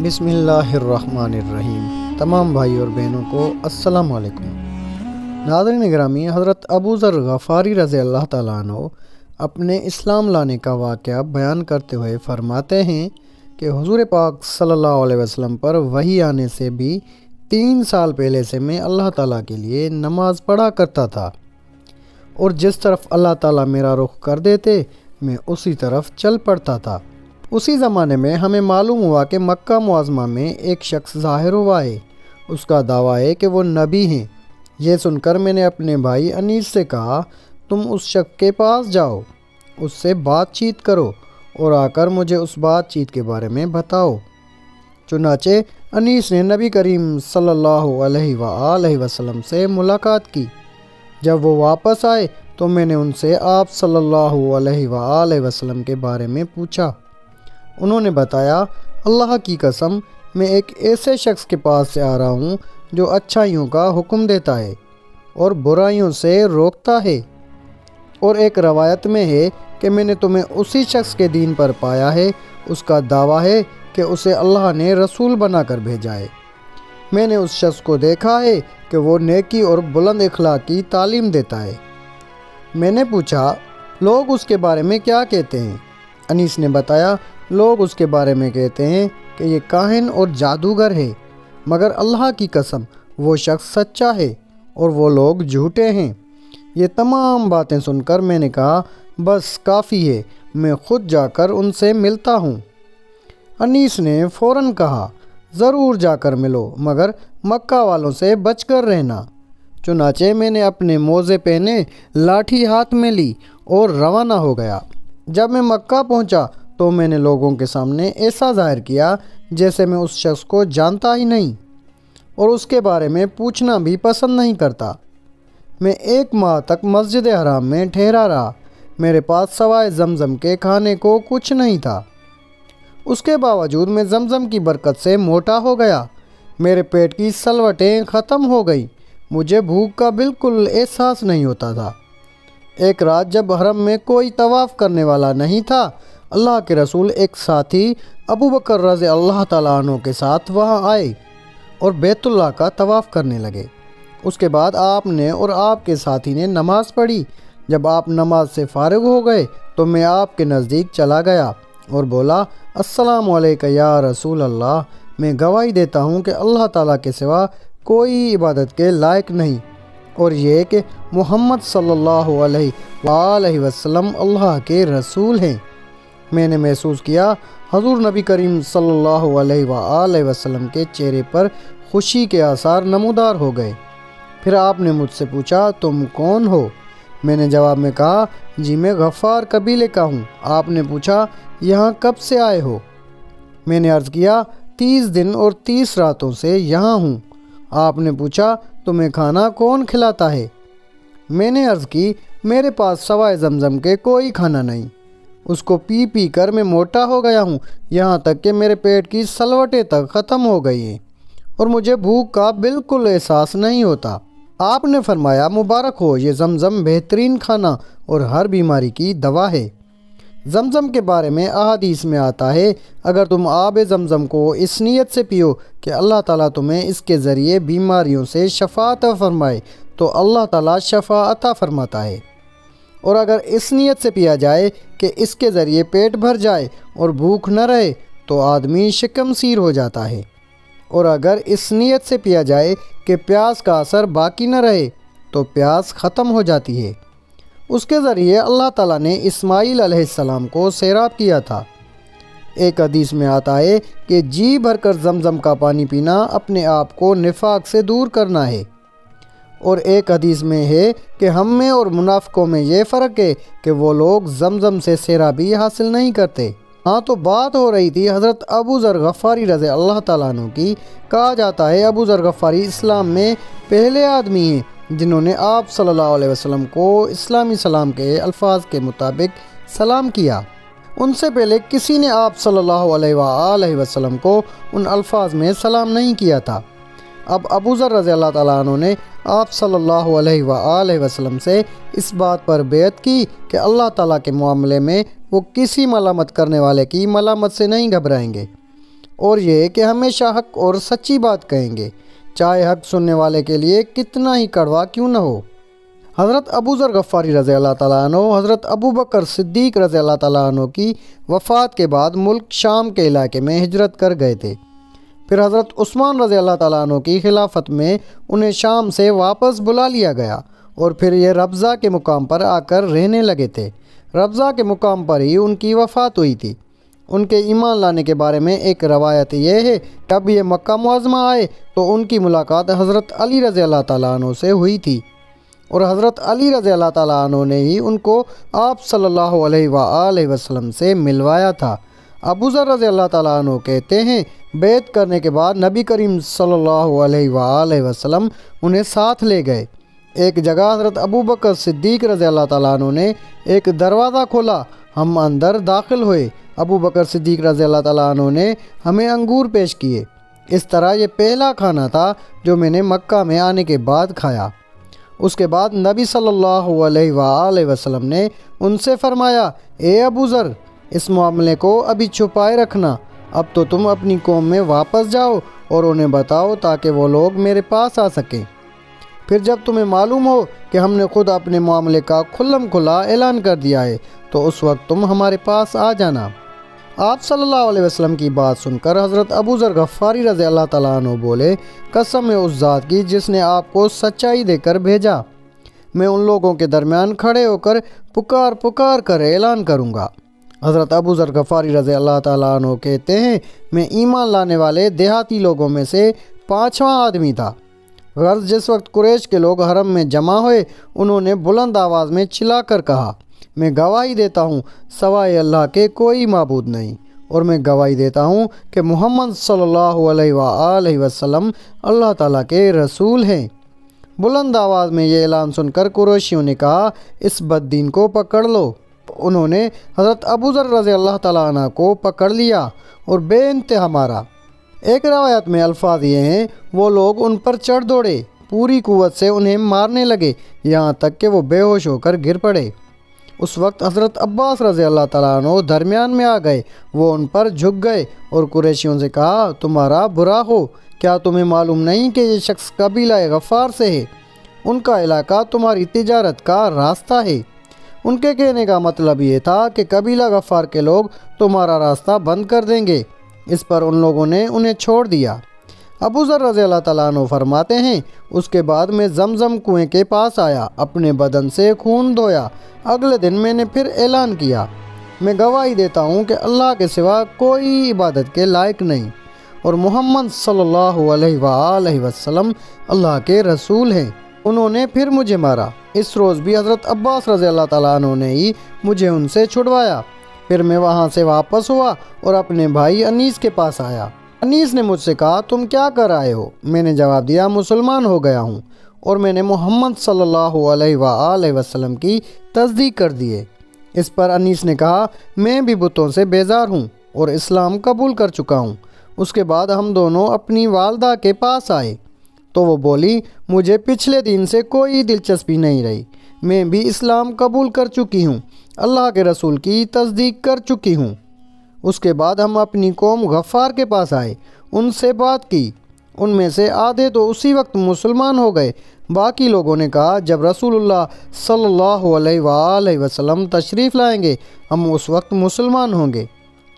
بسم اللہ الرحمن الرحیم۔ تمام بھائی اور بہنوں کو السلام علیکم۔ ناظرین گرامی، حضرت ابو ذر غفاری رضی اللہ تعالیٰ عنہ اپنے اسلام لانے کا واقعہ بیان کرتے ہوئے فرماتے ہیں کہ حضور پاک صلی اللہ علیہ وسلم پر وحی آنے سے بھی 3 سال پہلے سے میں اللہ تعالیٰ کے لیے نماز پڑھا کرتا تھا، اور جس طرف اللہ تعالیٰ میرا رخ کر دیتے میں اسی طرف چل پڑتا تھا۔ اسی زمانے میں ہمیں معلوم ہوا کہ مکہ معظمہ میں ایک شخص ظاہر ہوا ہے، اس کا دعویٰ ہے کہ وہ نبی ہیں۔ یہ سن کر میں نے اپنے بھائی انیس سے کہا، تم اس شخص کے پاس جاؤ، اس سے بات چیت کرو اور آ کر مجھے اس بات چیت کے بارے میں بتاؤ۔ چنانچہ انیس نے نبی کریم صلی اللہ علیہ وآلہ وسلم سے ملاقات کی۔ جب وہ واپس آئے تو میں نے ان سے آپ صلی اللہ علیہ وآلہ وسلم کے بارے میں پوچھا۔ انہوں نے بتایا، اللہ کی قسم میں ایک ایسے شخص کے پاس سے آ رہا ہوں جو اچھائیوں کا حکم دیتا ہے اور برائیوں سے روکتا ہے، اور ایک روایت میں ہے کہ میں نے تمہیں اسی شخص کے دین پر پایا ہے۔ اس کا دعویٰ ہے کہ اسے اللہ نے رسول بنا کر بھیجا ہے۔ میں نے اس شخص کو دیکھا ہے کہ وہ نیکی اور بلند اخلاق کی تعلیم دیتا ہے۔ میں نے پوچھا، لوگ اس کے بارے میں کیا کہتے ہیں؟ انیس نے بتایا، لوگ اس کے بارے میں کہتے ہیں کہ یہ کاہن اور جادوگر ہے، مگر اللہ کی قسم وہ شخص سچا ہے اور وہ لوگ جھوٹے ہیں۔ یہ تمام باتیں سن کر میں نے کہا، بس کافی ہے، میں خود جا کر ان سے ملتا ہوں۔ انیس نے فوراً کہا، ضرور جا کر ملو، مگر مکہ والوں سے بچ کر رہنا۔ چنانچہ میں نے اپنے موزے پہنے، لاٹھی ہاتھ میں لی اور روانہ ہو گیا۔ جب میں مکہ پہنچا تو میں نے لوگوں کے سامنے ایسا ظاہر کیا جیسے میں اس شخص کو جانتا ہی نہیں اور اس کے بارے میں پوچھنا بھی پسند نہیں کرتا۔ میں 1 ماہ تک مسجد حرام میں ٹھہرا رہا۔ میرے پاس سوائے زمزم کے کھانے کو کچھ نہیں تھا۔ اس کے باوجود میں زمزم کی برکت سے موٹا ہو گیا۔ میرے پیٹ کی سلوٹیں ختم ہو گئیں۔ مجھے بھوک کا بالکل احساس نہیں ہوتا تھا۔ ایک رات جب حرم میں کوئی طواف کرنے والا نہیں تھا، اللہ کے رسول ایک ساتھی ابو بکر رضی اللہ تعالیٰ عنہ کے ساتھ وہاں آئے اور بیت اللہ کا طواف کرنے لگے۔ اس کے بعد آپ نے اور آپ کے ساتھی نے نماز پڑھی۔ جب آپ نماز سے فارغ ہو گئے تو میں آپ کے نزدیک چلا گیا اور بولا، السلام علیکم یا رسول اللہ، میں گواہی دیتا ہوں کہ اللہ تعالیٰ کے سوا کوئی عبادت کے لائق نہیں، اور یہ کہ محمد صلی اللہ علیہ وآلہ وسلم اللہ کے رسول ہیں۔ میں نے محسوس کیا حضور نبی کریم صلی اللہ علیہ وآلہ وسلم کے چہرے پر خوشی کے آثار نمودار ہو گئے۔ پھر آپ نے مجھ سے پوچھا، تم کون ہو؟ میں نے جواب میں کہا، جی میں غفار قبیلے کا ہوں۔ آپ نے پوچھا، یہاں کب سے آئے ہو؟ میں نے عرض کیا، 30 دن اور 30 راتوں سے یہاں ہوں۔ آپ نے پوچھا، تمہیں کھانا کون کھلاتا ہے؟ میں نے عرض کی، میرے پاس سوائے زمزم کے کوئی کھانا نہیں، اس کو پی پی کر میں موٹا ہو گیا ہوں، یہاں تک کہ میرے پیٹ کی سلوٹیں تک ختم ہو گئی ہیں اور مجھے بھوک کا بالکل احساس نہیں ہوتا۔ آپ نے فرمایا، مبارک ہو، یہ زمزم بہترین کھانا اور ہر بیماری کی دوا ہے۔ زمزم کے بارے میں احادیث میں آتا ہے، اگر تم آب زمزم کو اس نیت سے پیو کہ اللہ تعالیٰ تمہیں اس کے ذریعے بیماریوں سے شفا عطا فرمائے تو اللہ تعالیٰ شفا عطا فرماتا ہے، اور اگر اس نیت سے پیا جائے کہ اس کے ذریعے پیٹ بھر جائے اور بھوک نہ رہے تو آدمی شکم سیر ہو جاتا ہے، اور اگر اس نیت سے پیا جائے کہ پیاس کا اثر باقی نہ رہے تو پیاس ختم ہو جاتی ہے۔ اس کے ذریعے اللہ تعالیٰ نے اسماعیل علیہ السلام کو سیراب کیا تھا۔ ایک حدیث میں آتا ہے کہ جی بھر کر زمزم کا پانی پینا اپنے آپ کو نفاق سے دور کرنا ہے، اور ایک حدیث میں ہے کہ ہم میں اور منافقوں میں یہ فرق ہے کہ وہ لوگ زمزم سے سیرابی حاصل نہیں کرتے۔ ہاں، تو بات ہو رہی تھی حضرت ابو ذر غفاری رضی اللہ تعالیٰ عنہ کی۔ کہا جاتا ہے ابو ذر غفاری اسلام میں پہلے آدمی ہیں جنہوں نے آپ صلی اللہ علیہ وسلم کو اسلامی سلام کے الفاظ کے مطابق سلام کیا۔ ان سے پہلے کسی نے آپ صلی اللہ علیہ وآلہ وسلم کو ان الفاظ میں سلام نہیں کیا تھا۔ اب ابو ذر رضی اللہ تعالیٰ عنہ نے آپ صلی اللہ علیہ وآلہ وسلم سے اس بات پر بیعت کی کہ اللہ تعالیٰ کے معاملے میں وہ کسی ملامت کرنے والے کی ملامت سے نہیں گھبرائیں گے، اور یہ کہ ہمیشہ حق اور سچی بات کہیں گے، چاہے حق سننے والے کے لیے کتنا ہی کڑوا کیوں نہ ہو۔ حضرت ابو ذر غفاری رضی اللہ تعالیٰ عنہ حضرت ابو بکر صدیق رضی اللہ تعالیٰ عنہ کی وفات کے بعد ملک شام کے علاقے میں ہجرت کر گئے تھے۔ پھر حضرت عثمان رضی اللہ تعالیٰ عنہ کی خلافت میں انہیں شام سے واپس بلا لیا گیا اور پھر یہ ربضہ کے مقام پر آ کر رہنے لگے تھے۔ ربضہ کے مقام پر ہی ان کی وفات ہوئی تھی۔ ان کے ایمان لانے کے بارے میں ایک روایت یہ ہے کہ اب یہ مکہ معظمہ آئے تو ان کی ملاقات حضرت علی رضی اللہ تعالیٰ عنہ سے ہوئی تھی، اور حضرت علی رضی اللہ تعالیٰ عنہ نے ہی ان کو آپ صلی اللہ علیہ وآلہ وسلم سے ملوایا تھا۔ ابو ذر رضی اللہ تعالیٰ عنہ کہتے ہیں بیعت کرنے کے بعد نبی کریم صلی اللہ علیہ وآلہ وسلم انہیں ساتھ لے گئے۔ ایک جگہ حضرت ابو بکر صدیق رضی اللہ تعالیٰ عنہ نے ایک دروازہ کھولا، ہم اندر داخل ہوئے۔ ابو بکر صدیق رضی اللہ تعالیٰ عنہ نے ہمیں انگور پیش کیے۔ اس طرح یہ پہلا کھانا تھا جو میں نے مکہ میں آنے کے بعد کھایا۔ اس کے بعد نبی صلی اللہ علیہ وآلہ وسلم نے ان سے فرمایا، اے ابو ذر، اس معاملے کو ابھی چھپائے رکھنا، اب تو تم اپنی قوم میں واپس جاؤ اور انہیں بتاؤ تاکہ وہ لوگ میرے پاس آ سکیں۔ پھر جب تمہیں معلوم ہو کہ ہم نے خود اپنے معاملے کا کھلم کھلا اعلان کر دیا ہے تو اس وقت تم ہمارے پاس آ جانا۔ آپ صلی اللہ علیہ وسلم کی بات سن کر حضرت ابو ذر غفاری رضی اللہ تعالیٰ عنہ بولے، قسم ہے اس ذات کی جس نے آپ کو سچائی دے کر بھیجا، میں ان لوگوں کے درمیان کھڑے ہو کر پکار کر اعلان کروں گا۔ حضرت ابو ذر غفاری رضی اللہ تعالیٰ عنہ کہتے ہیں میں ایمان لانے والے دیہاتی لوگوں میں سے 5واں آدمی تھا۔ غرض جس وقت قریش کے لوگ حرم میں جمع ہوئے انہوں نے بلند آواز میں چلا کر کہا، میں گواہی دیتا ہوں سوائے اللہ کے کوئی معبود نہیں، اور میں گواہی دیتا ہوں کہ محمد صلی اللہ علیہ وآلہ وسلم اللہ تعالیٰ کے رسول ہیں۔ بلند آواز میں یہ اعلان سن کر قریشیوں نے کہا، اس بددین کو پکڑ لو۔ انہوں نے حضرت ابو ذر رضی اللہ تعالیٰ عنہ کو پکڑ لیا اور بے انتہا مارا۔ ایک روایت میں الفاظ یہ ہیں، وہ لوگ ان پر چڑھ دوڑے، پوری قوت سے انہیں مارنے لگے یہاں تک کہ وہ بے ہوش ہو کر گر پڑے۔ اس وقت حضرت عباس رضی اللہ تعالیٰ عنہ درمیان میں آ گئے، وہ ان پر جھک گئے اور قریشیوں سے کہا، تمہارا برا ہو، کیا تمہیں معلوم نہیں کہ یہ شخص قبیلہ غفار سے ہے؟ ان کا علاقہ تمہاری تجارت کا راستہ ہے۔ ان کے کہنے کا مطلب یہ تھا کہ قبیلہ غفار کے لوگ تمہارا راستہ بند کر دیں گے۔ اس پر ان لوگوں نے انہیں چھوڑ دیا۔ ابو ذر رضی اللہ تعالیٰ عنہ فرماتے ہیں، اس کے بعد میں زمزم کنویں کے پاس آیا، اپنے بدن سے خون دھویا۔ اگلے دن میں نے پھر اعلان کیا، میں گواہی دیتا ہوں کہ اللہ کے سوا کوئی عبادت کے لائق نہیں، اور محمد صلی اللہ علیہ وآلہ وسلم اللہ کے رسول ہیں۔ انہوں نے پھر مجھے مارا۔ اس روز بھی حضرت عباس رضی اللہ تعالیٰ عنہ نے ہی مجھے ان سے چھڑوایا۔ پھر میں وہاں سے واپس ہوا اور اپنے بھائی انیس کے پاس آیا۔ انیس نے مجھ سے کہا، تم کیا کر آئے ہو؟ میں نے جواب دیا، مسلمان ہو گیا ہوں اور میں نے محمد صلی اللہ علیہ وآلہ وسلم کی تصدیق کر دی ہے۔ اس پر انیس نے کہا، میں بھی بتوں سے بیزار ہوں اور اسلام قبول کر چکا ہوں۔ اس کے بعد ہم دونوں اپنی والدہ کے پاس آئے تو وہ بولی، مجھے پچھلے دن سے کوئی دلچسپی نہیں رہی، میں بھی اسلام قبول کر چکی ہوں، اللہ کے رسول کی تصدیق کر چکی ہوں۔ اس کے بعد ہم اپنی قوم غفار کے پاس آئے، ان سے بات کی، ان میں سے آدھے تو اسی وقت مسلمان ہو گئے۔ باقی لوگوں نے کہا، جب رسول اللہ صلی اللہ علیہ وآلہ وسلم تشریف لائیں گے ہم اس وقت مسلمان ہوں گے۔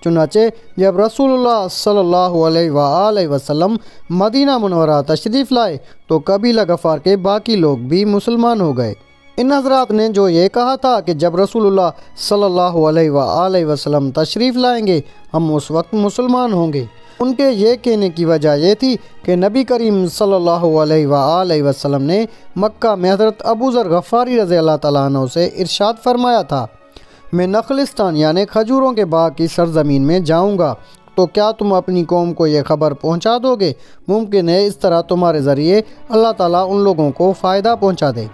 چنانچہ جب رسول اللہ صلی اللہ علیہ وآلہ وسلم مدینہ منورہ تشریف لائے تو قبیلہ غفار کے باقی لوگ بھی مسلمان ہو گئے۔ ان حضرات نے جو یہ کہا تھا کہ جب رسول اللہ صلی اللہ علیہ وآلہ وسلم تشریف لائیں گے ہم اس وقت مسلمان ہوں گے، ان کے یہ کہنے کی وجہ یہ تھی کہ نبی کریم صلی اللہ علیہ وآلہ وسلم نے مکہ میں حضرت ابو ذر غفاری رضی اللہ تعالیٰ عنہ سے ارشاد فرمایا تھا، میں نخلستان یعنی کھجوروں کے باغ کی سرزمین میں جاؤں گا، تو کیا تم اپنی قوم کو یہ خبر پہنچا دو گے؟ ممکن ہے اس طرح تمہارے ذریعے اللہ تعالیٰ ان لوگوں کو فائدہ پہنچا دے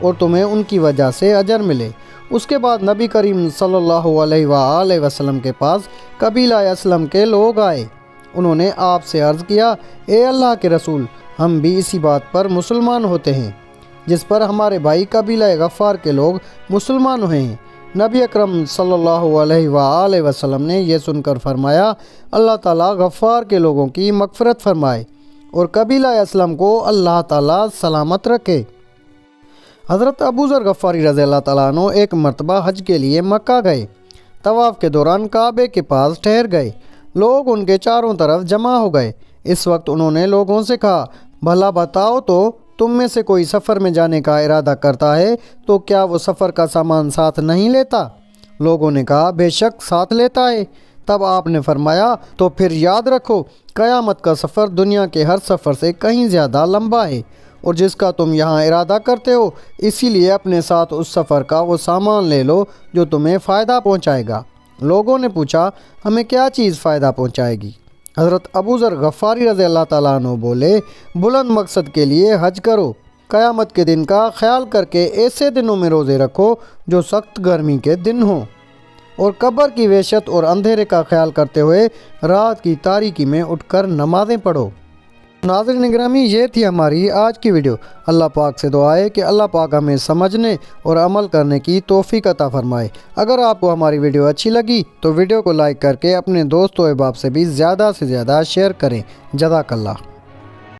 اور تمہیں ان کی وجہ سے اجر ملے۔ اس کے بعد نبی کریم صلی اللہ علیہ وآلہ وسلم کے پاس قبیلہ اسلم کے لوگ آئے۔ انہوں نے آپ سے عرض کیا، اے اللہ کے رسول، ہم بھی اسی بات پر مسلمان ہوتے ہیں جس پر ہمارے بھائی قبیلہ غفار کے لوگ مسلمان ہوئے ہیں۔ نبی اکرم صلی اللہ علیہ وآلہ وسلم نے یہ سن کر فرمایا، اللہ تعالیٰ غفار کے لوگوں کی مغفرت فرمائے اور قبیلہ اسلم کو اللہ تعالیٰ سلامت رکھے۔ حضرت ابوذر غفاری رضی اللہ تعالیٰ عنہ ایک مرتبہ حج کے لیے مکہ گئے۔ طواف کے دوران کعبے کے پاس ٹھہر گئے۔ لوگ ان کے چاروں طرف جمع ہو گئے۔ اس وقت انہوں نے لوگوں سے کہا، بھلا بتاؤ تو تم میں سے کوئی سفر میں جانے کا ارادہ کرتا ہے تو کیا وہ سفر کا سامان ساتھ نہیں لیتا؟ لوگوں نے کہا، بے شک ساتھ لیتا ہے۔ تب آپ نے فرمایا، تو پھر یاد رکھو، قیامت کا سفر دنیا کے ہر سفر سے کہیں زیادہ لمبا ہے، اور جس کا تم یہاں ارادہ کرتے ہو، اسی لیے اپنے ساتھ اس سفر کا وہ سامان لے لو جو تمہیں فائدہ پہنچائے گا۔ لوگوں نے پوچھا، ہمیں کیا چیز فائدہ پہنچائے گی؟ حضرت ابوذر غفاری رضی اللہ تعالیٰ عنہ بولے، بلند مقصد کے لیے حج کرو، قیامت کے دن کا خیال کر کے ایسے دنوں میں روزے رکھو جو سخت گرمی کے دن ہوں، اور قبر کی وحشت اور اندھیرے کا خیال کرتے ہوئے رات کی تاریکی میں اٹھ کر نمازیں پڑھو۔ ناظرین گرامی، یہ تھی ہماری آج کی ویڈیو۔ اللہ پاک سے دعا ہے کہ اللہ پاک ہمیں سمجھنے اور عمل کرنے کی توفیق عطا فرمائے۔ اگر آپ کو ہماری ویڈیو اچھی لگی تو ویڈیو کو لائک کر کے اپنے دوست و احباب سے بھی زیادہ سے زیادہ شیئر کریں۔ جزاک اللہ۔